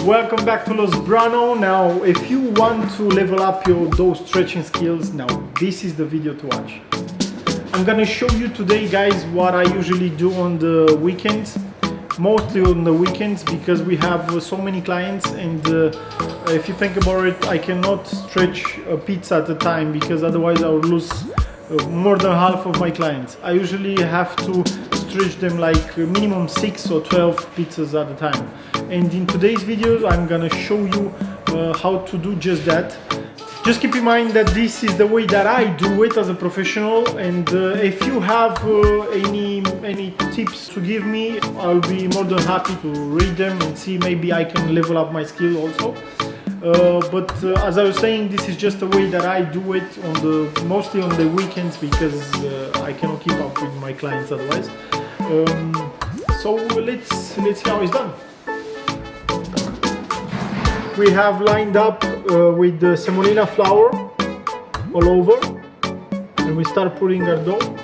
Welcome back to Los Brano. Now, if you want to level up your dough stretching skills, now this is the video to watch. I'm gonna show you today, guys, what I usually do on the weekends. Mostly on the weekends because we have so many clients, and if you think about it, I cannot stretch a pizza at a time because otherwise I would lose more than half of my clients. I usually have to stretch them like minimum 6 or 12 pizzas at a time. And in today's video I'm gonna show you how to do just that. Just keep in mind that this is the way that I do it as a professional, and if you have any tips to give me, I'll be more than happy to read them and see maybe I can level up my skill also. But as I was saying, this is just the way that I do it mostly on the weekends because I cannot keep up with my clients otherwise. So let's see how it's done. We have lined up with the semolina flour all over, and we start putting our dough.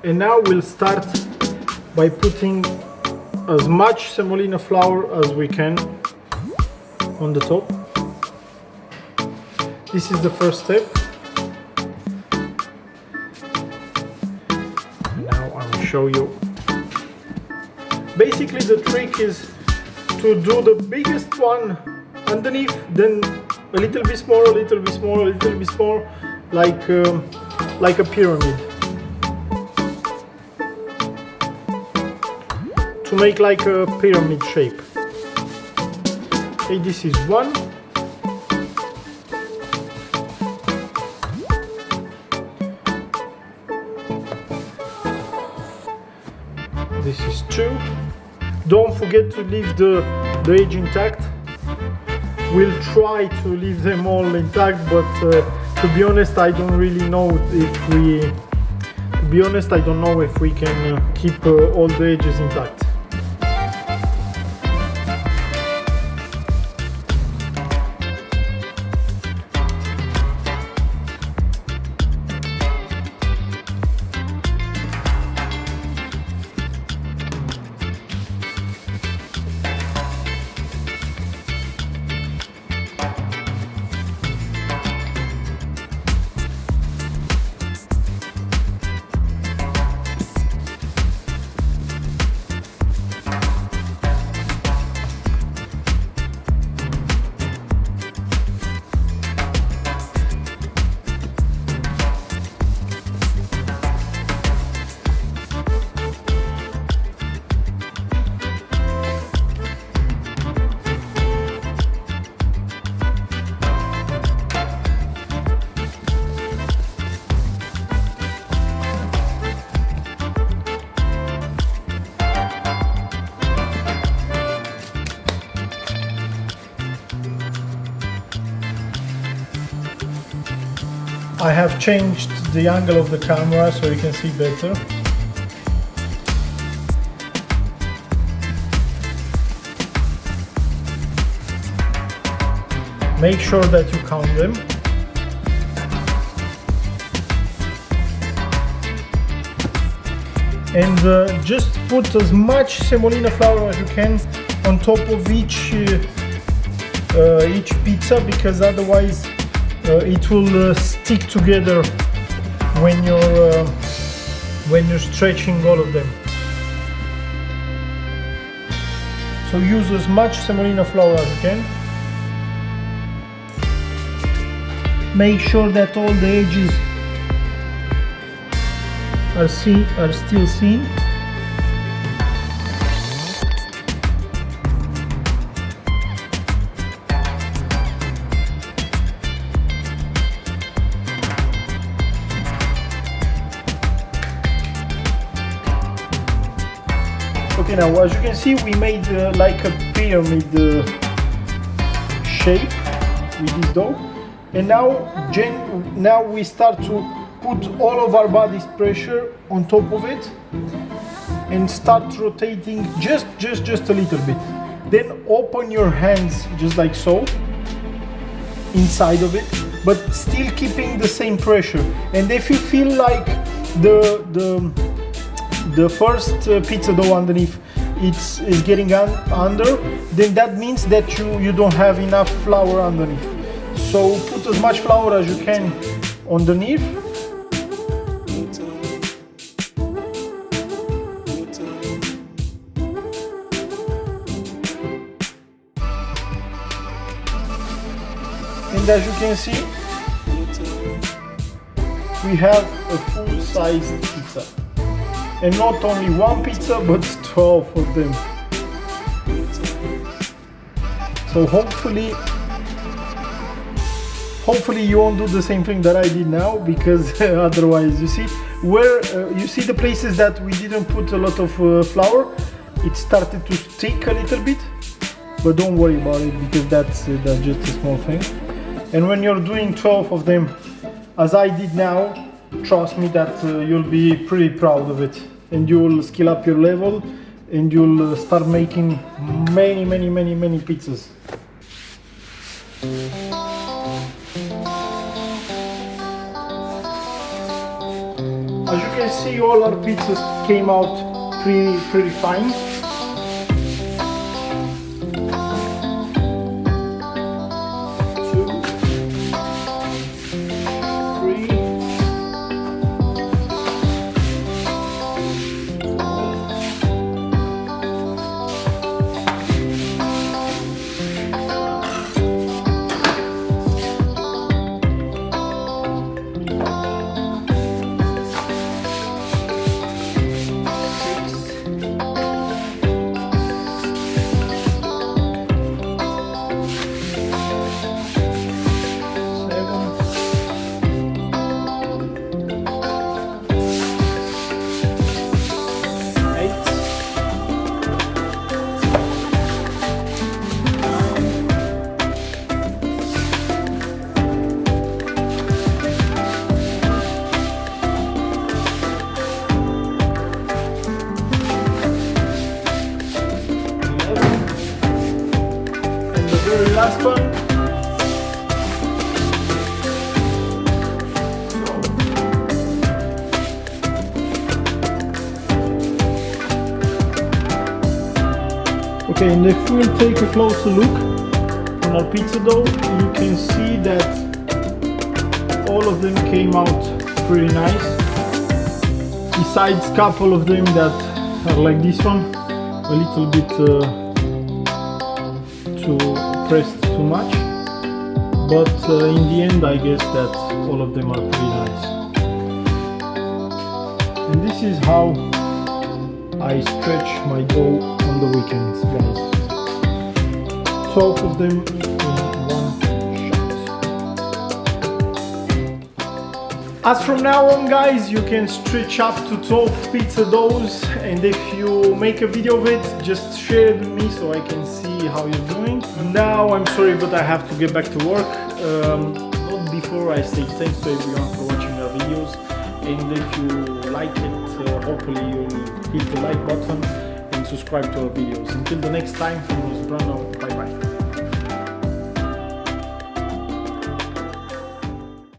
And now we'll start by putting as much semolina flour as we can on the top. This is the first step. And now I will show you. Basically the trick is to do the biggest one underneath, then a little bit small, a little bit small, a little bit small, like a pyramid. To make like a pyramid shape. Okay, this is one. This is two. Don't forget to leave the edge intact. We'll try to leave them all intact, but to be honest, I don't really know if we. To be honest, I don't know if we can keep all the edges intact. I have changed the angle of the camera so you can see better. Make sure that you count them. And just put as much semolina flour as you can on top of each pizza, because otherwise it will stick together when you're stretching all of them. So use as much semolina flour as you can. Make sure that all the edges are still seen. Okay, now as you can see, we made like a pyramid shape with this dough, and now we start to put all of our body's pressure on top of it and start rotating just a little bit. Then open your hands just like so inside of it, but still keeping the same pressure. And if you feel like the first pizza dough underneath is getting under, then that means that you don't have enough flour underneath. So put as much flour as you can underneath. And as you can see, we have a full-sized pizza. And not only one pizza, but 12 of them. So hopefully you won't do the same thing that I did now, because otherwise, you see, you see the places that we didn't put a lot of flour, it started to stick a little bit, but don't worry about it, because that's just a small thing. And when you're doing 12 of them, as I did now, trust me that you'll be pretty proud of it, and you'll scale up your level, and you'll start making many pizzas. As you can see, all our pizzas came out pretty fine. Last one. Okay, and if we'll take a closer look on our pizza dough, you can see that all of them came out pretty nice, besides a couple of them that are like this one, a little bit too pressed too much, but in the end I guess that all of them are pretty nice. And this is how I stretch my dough on the weekends, guys. 12 of them in one shot. As from now on, guys, you can stretch up to 12 pizza doughs, and if you make a video of it, just share it with me so I can see how you're doing. Now I'm sorry, but I have to get back to work. Not before I say thanks to everyone for watching our videos, and if you like it, hopefully you'll hit the like button and subscribe to our videos. Until the next time, from Bruno.